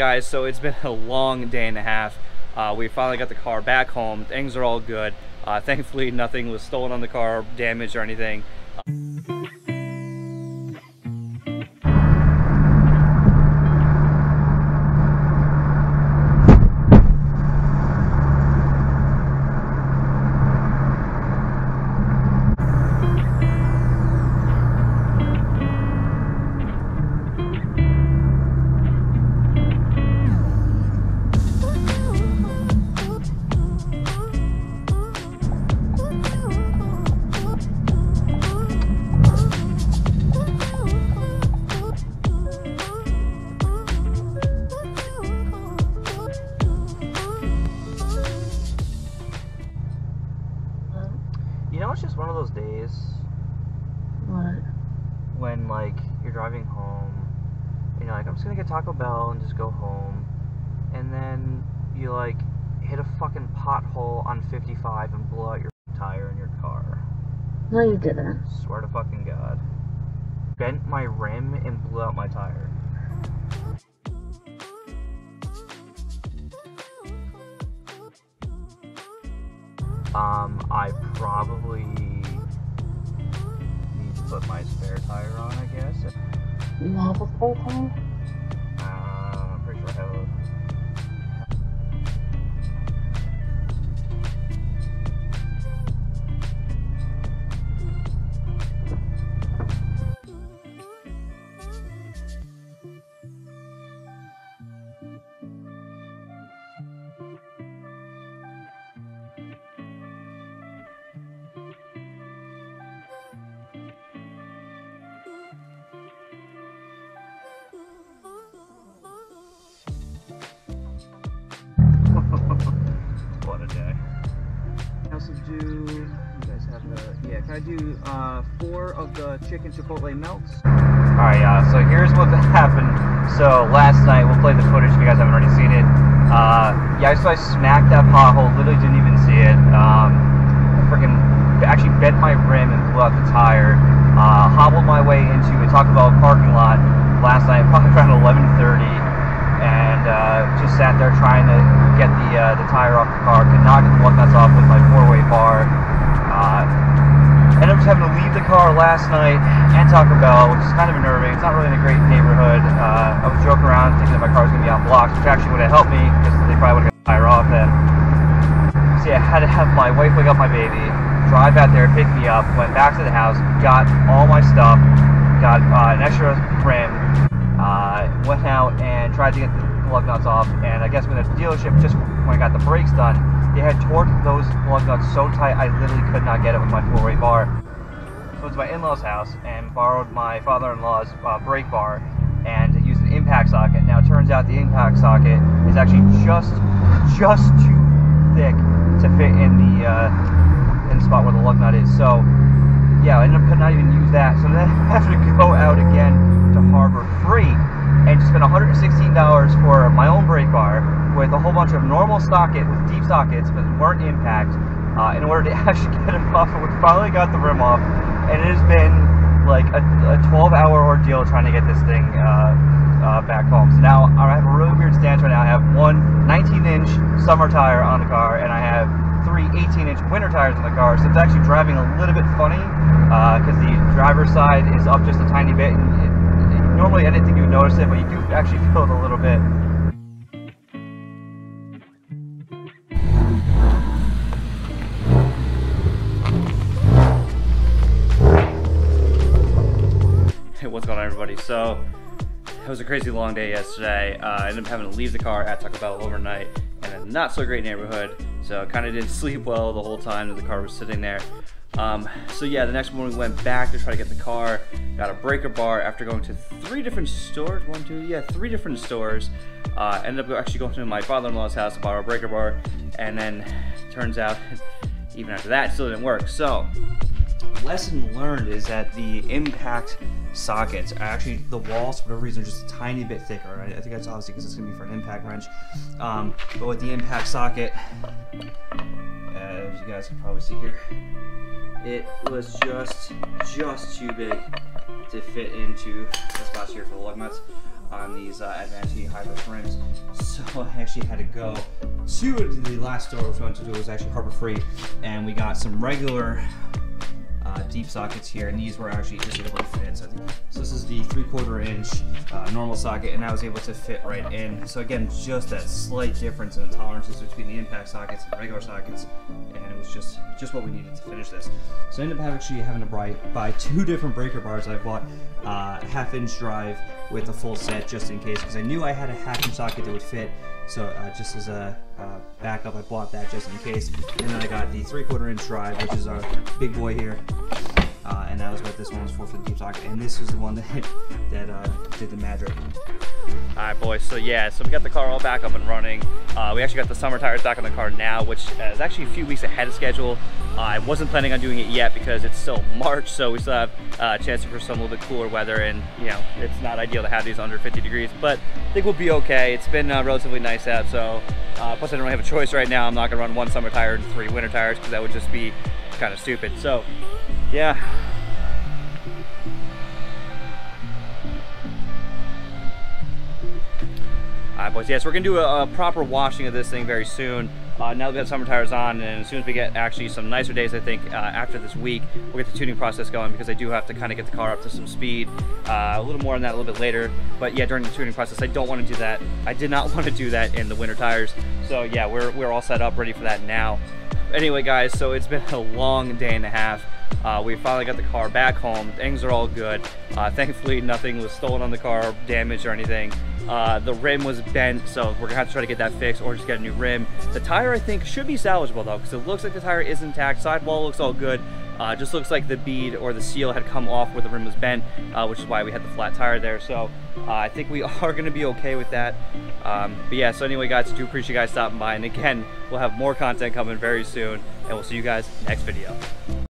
guys, so it's been a long day and a half. We finally got the car back home. Things are all good. Thankfully, nothing was stolen on the car, damaged or anything. You know, it's just one of those days. What? When, like, you're driving home, and you're like, I'm just gonna get Taco Bell and just go home. And then you, like, hit a fucking pothole on 55 and blow out your tire in your car. No, you didn't. Swear to fucking God. Bent my rim and blew out my tire. I probably need to put my spare tire on, I guess. You have a spare tire? I'm pretty sure I have a... What a day. I also do, you guys have the, yeah, can I do 4 of the chicken chipotle melts? Alright, so here's what happened. So last night, we'll play the footage if you guys haven't already seen it. Yeah, so I smacked that pothole, literally didn't even see it. Freaking actually bent my rim and blew out the tire. Hobbled my way into a Taco Bell parking lot last night, probably around 11:30. And just sat there trying to get the tire off the car. Could not get the lug nuts off with my 4-way bar. Ended up just having to leave the car last night and Taco Bell, which is kind of unnerving. It's not really in a great neighborhood. I was joking around thinking that my car was going to be on blocks, which actually would have helped me because they probably would have got the tire off then. So yeah, I had to have my wife wake up my baby, drive out there, pick me up, went back to the house, got all my stuff, got an extra rim, went out and tried to get the lug nuts off, and I guess when the dealership, just when I got the brakes done, they had torqued those lug nuts so tight I literally could not get it with my 4-way bar. So it's my in-laws' house and borrowed my father-in-law's brake bar and used an impact socket. Now it turns out the impact socket is actually just too thick to fit in the spot where the lug nut is. So yeah, I ended up could not even use that. So then I have to go out again to Harbor Freight and just spend $116 for my own brake bar with a whole bunch of normal socket with deep sockets but weren't impact in order to actually get them off. And we finally got the rim off, and it has been like a 12-hour ordeal trying to get this thing back home. So now I have a really weird stance right now. I have one 19-inch summer tire on the car, and I have 3 18-inch winter tires on the car, so it's actually driving a little bit funny because the driver's side is up just a tiny bit. And normally I didn't think you would notice it, but you do actually feel it a little bit. Hey, what's going on, everybody? So it was a crazy long day yesterday. I ended up having to leave the car at Taco Bell overnight in a not so great neighborhood, so kind of didn't sleep well the whole time that the car was sitting there. So yeah, the next morning we went back to try to get the car, got a breaker bar after going to 3 different stores, 3 different stores. Ended up actually going to my father-in-law's house to borrow a breaker bar, and then turns out even after that it still didn't work. So lesson learned is that the impact sockets are actually, the walls for whatever reason are just a tiny bit thicker. Right? I think that's obviously because it's going to be for an impact wrench. But with the impact socket, as you guys can probably see here, it was just too big to fit into the spots here for the lug nuts on these Advanti hybrid rims. So I actually had to go to the last store I was going to do was actually Harbor Freight, and we got some regular deep sockets here, and these were actually just able to fit. So this is the 3/4 inch normal socket, and I was able to fit right in. So again, just that slight difference in the tolerances between the impact sockets and the regular sockets, and it was just what we needed to finish this. So I ended up actually having to buy 2 different breaker bars. I bought a 1/2 inch drive with a full set just in case, because I knew I had a 1/2 inch socket that would fit. So just as a backup, I bought that just in case. And then I got the 3/4 inch drive, which is our big boy here. And that was what this one was for the deep socket. And this was the one that did the magic. Alright boys, so yeah, so we got the car all back up and running. We actually got the summer tires back on the car now, which is actually a few weeks ahead of schedule. I wasn't planning on doing it yet because it's still March, so we still have a chance for some little bit cooler weather, and you know, it's not ideal to have these under 50 degrees, but I think we'll be okay. It's been relatively nice out, so plus I don't really have a choice right now. I'm not gonna run 1 summer tire and 3 winter tires because that would just be kind of stupid. So yeah. Alright boys, yes, we're going to do a proper washing of this thing very soon. Now that we have summer tires on, and as soon as we get actually some nicer days, I think, after this week, we'll get the tuning process going, because I do have to kind of get the car up to some speed. A little more on that a little bit later. But yeah, during the tuning process, I don't want to do that. I did not want to do that in the winter tires. So yeah, we're all set up, ready for that now. Anyway guys, so it's been a long day and a half. We finally got the car back home. Things are all good. Thankfully, nothing was stolen on the car, damaged or anything. The rim was bent, so we're gonna have to try to get that fixed or just get a new rim. The tire, I think, should be salvageable though, because it looks like the tire is intact. Sidewall looks all good. Just looks like the bead or the seal had come off where the rim was bent, which is why we had the flat tire there. So I think we are gonna be okay with that. But yeah, so anyway guys, I do appreciate you guys stopping by, and again, we'll have more content coming very soon, and we'll see you guys next video.